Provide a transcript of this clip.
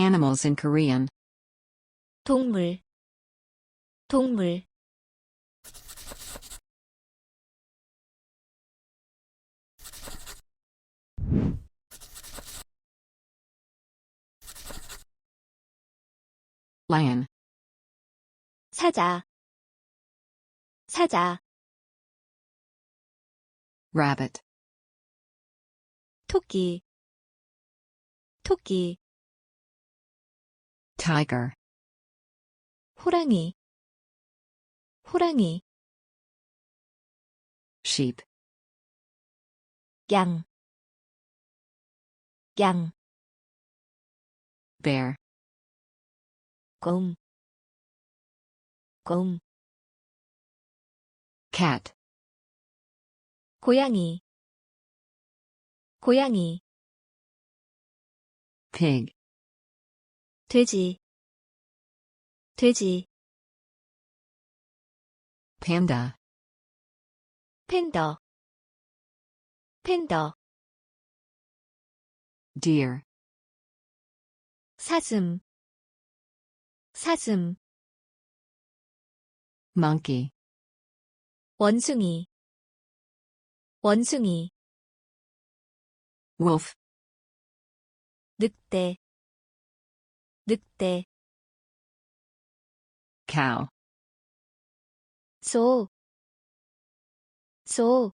Animals in Korean. 동물, 동물. Lion. 사자, 사자. Rabbit. 토끼, 토끼. Tiger. 호랑이, 호랑이. Sheep. 양, 양. Bear. 곰, 곰. Cat. 고양이, 고양이. Pig. 돼지, 돼지. Panda. 팬더, 팬더. Deer. 사슴, 사슴. Monkey. 원숭이, 원숭이. Wolf. 늑대, 늑대. Cow. 소, 소.